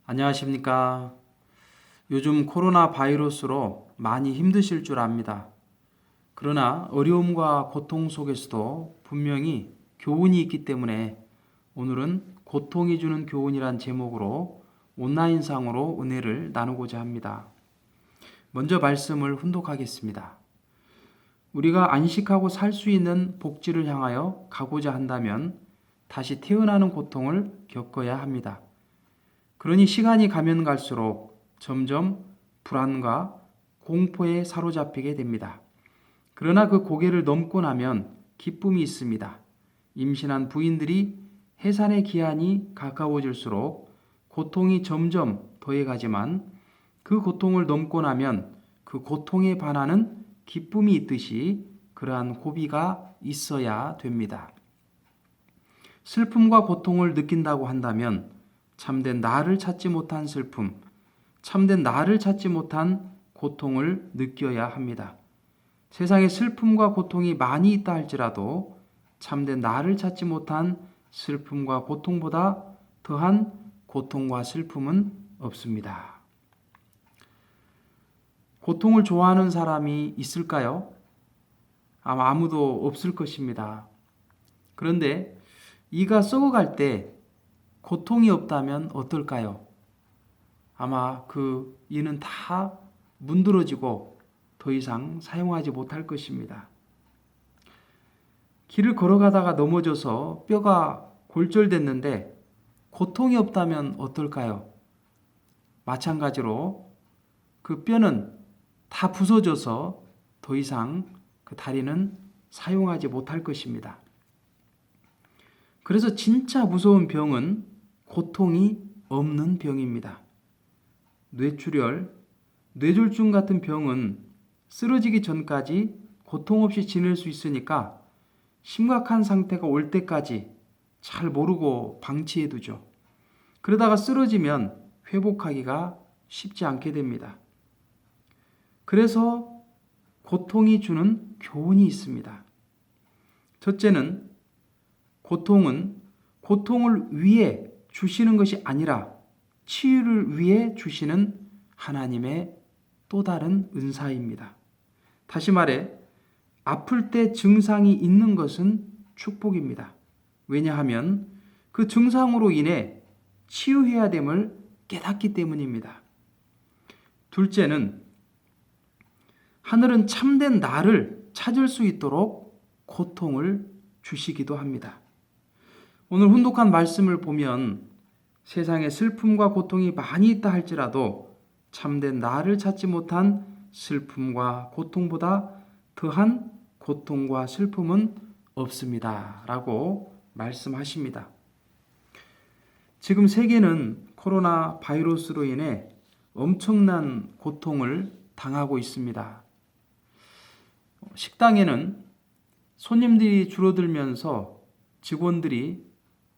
안녕하십니까. 요즘 코로나 바이러스로 많이 힘드실 줄 압니다. 그러나 어려움과 고통 속에서도 분명히 교훈이 있기 때문에 오늘은 고통이 주는 교훈이란 제목으로 온라인상으로 은혜를 나누고자 합니다. 먼저 말씀을 훈독하겠습니다. 우리가 안식하고 살 수 있는 복지를 향하여 가고자 한다면 다시 태어나는 고통을 겪어야 합니다. 그러니 시간이 가면 갈수록 점점 불안과 공포에 사로잡히게 됩니다. 그러나 그 고개를 넘고 나면 기쁨이 있습니다. 임신한 부인들이 해산의 기한이 가까워질수록 고통이 점점 더해가지만 그 고통을 넘고 나면 그 고통에 반하는 기쁨이 있듯이 그러한 고비가 있어야 됩니다. 슬픔과 고통을 느낀다고 한다면 참된 나를 찾지 못한 슬픔, 참된 나를 찾지 못한 고통을 느껴야 합니다. 세상에 슬픔과 고통이 많이 있다 할지라도 참된 나를 찾지 못한 슬픔과 고통보다 더한 고통과 슬픔은 없습니다. 고통을 좋아하는 사람이 있을까요? 아마 아무도 없을 것입니다. 그런데 이가 썩어갈 때 고통이 없다면 어떨까요? 아마 그 이는 다 문드러지고 더 이상 사용하지 못할 것입니다. 길을 걸어가다가 넘어져서 뼈가 골절됐는데 고통이 없다면 어떨까요? 마찬가지로 그 뼈는 다 부서져서 더 이상 그 다리는 사용하지 못할 것입니다. 그래서 진짜 무서운 병은 고통이 없는 병입니다. 뇌출혈, 뇌졸중 같은 병은 쓰러지기 전까지 고통 없이 지낼 수 있으니까 심각한 상태가 올 때까지 잘 모르고 방치해두죠. 그러다가 쓰러지면 회복하기가 쉽지 않게 됩니다. 그래서 고통이 주는 교훈이 있습니다. 첫째는 고통을 위해 주시는 것이 아니라 치유를 위해 주시는 하나님의 또 다른 은사입니다. 다시 말해 아플 때 증상이 있는 것은 축복입니다. 왜냐하면 그 증상으로 인해 치유해야 됨을 깨닫기 때문입니다. 둘째는 하늘은 참된 나를 찾을 수 있도록 고통을 주시기도 합니다. 오늘 훈독한 말씀을 보면 세상에 슬픔과 고통이 많이 있다 할지라도 참된 나를 찾지 못한 슬픔과 고통보다 더한 고통과 슬픔은 없습니다. 라고 말씀하십니다. 지금 세계는 코로나 바이러스로 인해 엄청난 고통을 당하고 있습니다. 식당에는 손님들이 줄어들면서 직원들이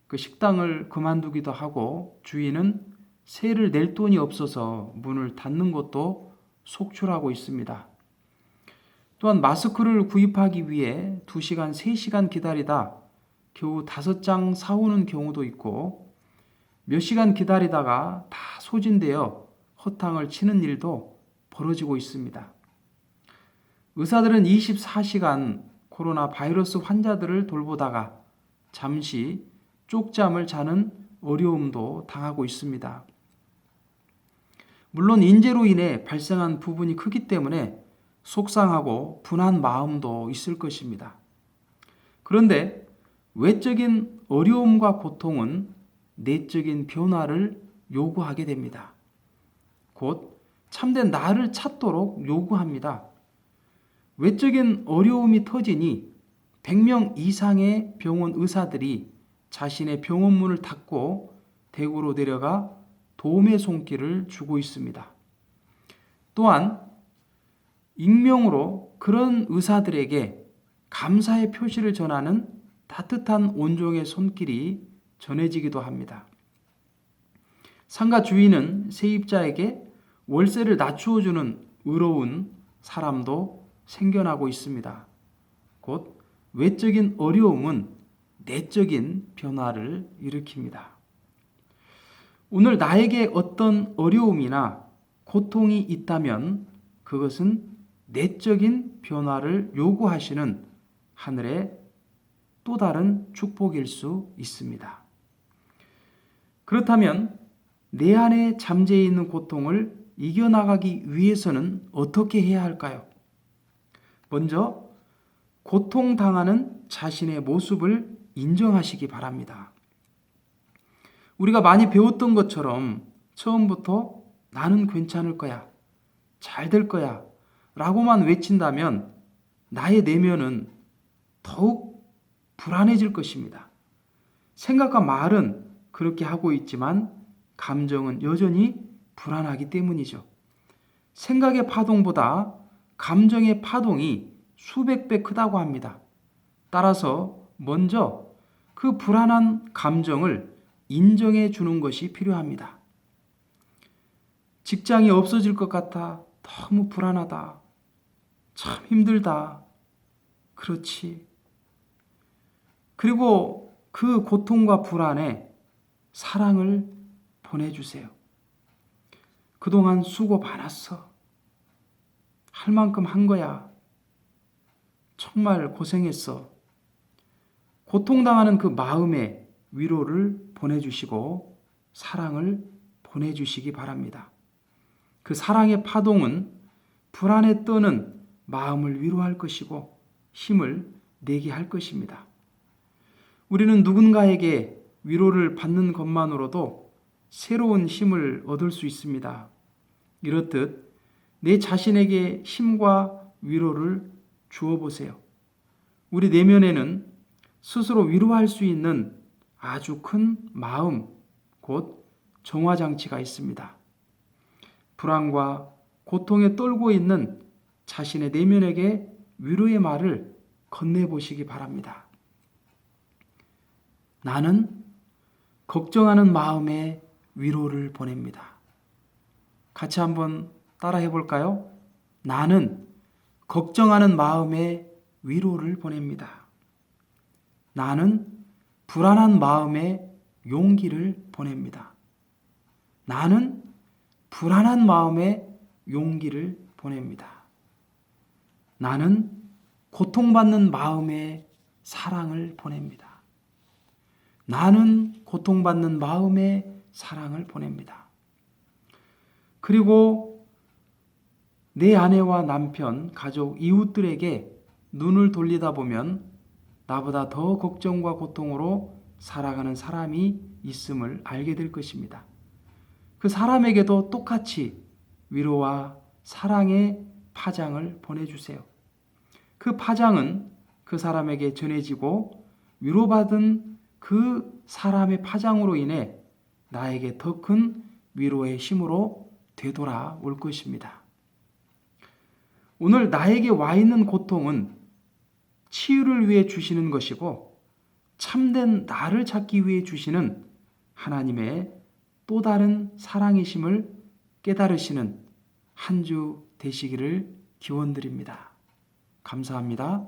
그 식당을 그만두기도 하고 주인은 세를 낼 돈이 없어서 문을 닫는 것도 속출하고 있습니다. 또한 마스크를 구입하기 위해 2시간, 3시간 기다리다 겨우 5장 사오는 경우도 있고 몇 시간 기다리다가 다 소진되어 허탕을 치는 일도 벌어지고 있습니다. 의사들은 24시간 코로나 바이러스 환자들을 돌보다가 잠시 쪽잠을 자는 어려움도 당하고 있습니다. 물론 인재로 인해 발생한 부분이 크기 때문에 속상하고 분한 마음도 있을 것입니다. 그런데 외적인 어려움과 고통은 내적인 변화를 요구하게 됩니다. 곧 참된 나를 찾도록 요구합니다. 외적인 어려움이 터지니 100명 이상의 병원 의사들이 자신의 병원 문을 닫고 대구로 내려가 도움의 손길을 주고 있습니다. 또한 익명으로 그런 의사들에게 감사의 표시를 전하는 따뜻한 온종의 손길이 전해지기도 합니다. 상가 주인은 세입자에게 월세를 낮추어주는 의로운 사람도 생겨나고 있습니다. 곧 외적인 어려움은 내적인 변화를 일으킵니다. 오늘 나에게 어떤 어려움이나 고통이 있다면 그것은 내적인 변화를 요구하시는 하늘의 또 다른 축복일 수 있습니다. 그렇다면 내 안에 잠재해 있는 고통을 이겨나가기 위해서는 어떻게 해야 할까요? 먼저 고통당하는 자신의 모습을 인정하시기 바랍니다. 우리가 많이 배웠던 것처럼 처음부터 나는 괜찮을 거야, 잘 될 거야 라고만 외친다면 나의 내면은 더욱 불안해질 것입니다. 생각과 말은 그렇게 하고 있지만 감정은 여전히 불안하기 때문이죠. 생각의 파동보다 감정의 파동이 수백 배 크다고 합니다. 따라서 먼저 그 불안한 감정을 인정해 주는 것이 필요합니다. 직장이 없어질 것 같아. 너무 불안하다. 참 힘들다. 그렇지. 그리고 그 고통과 불안에 사랑을 보내주세요. 그동안 수고 많았어. 할 만큼 한 거야. 정말 고생했어. 고통당하는 그 마음에 위로를 보내주시고 사랑을 보내주시기 바랍니다. 그 사랑의 파동은 불안에 떠는 마음을 위로할 것이고 힘을 내게 할 것입니다. 우리는 누군가에게 위로를 받는 것만으로도 새로운 힘을 얻을 수 있습니다. 이렇듯 내 자신에게 힘과 위로를 주어 보세요. 우리 내면에는 스스로 위로할 수 있는 아주 큰 마음, 곧 정화장치가 있습니다. 불안과 고통에 떨고 있는 자신의 내면에게 위로의 말을 건네보시기 바랍니다. 나는 걱정하는 마음에 위로를 보냅니다. 같이 한번 따라해 볼까요? 나는 걱정하는 마음에 위로를 보냅니다. 나는 불안한 마음에 용기를 보냅니다. 나는 불안한 마음에 용기를 보냅니다. 나는 고통받는 마음에 사랑을 보냅니다. 나는 고통받는 마음에 사랑을 보냅니다. 그리고 내 아내와 남편, 가족, 이웃들에게 눈을 돌리다 보면 나보다 더 걱정과 고통으로 살아가는 사람이 있음을 알게 될 것입니다. 그 사람에게도 똑같이 위로와 사랑의 파장을 보내주세요. 그 파장은 그 사람에게 전해지고 위로받은 그 사람의 파장으로 인해 나에게 더 큰 위로의 힘으로 되돌아올 것입니다. 오늘 나에게 와 있는 고통은 치유를 위해 주시는 것이고 참된 나를 찾기 위해 주시는 하나님의 또 다른 사랑이심을 깨달으시는 한 주 되시기를 기원드립니다. 감사합니다.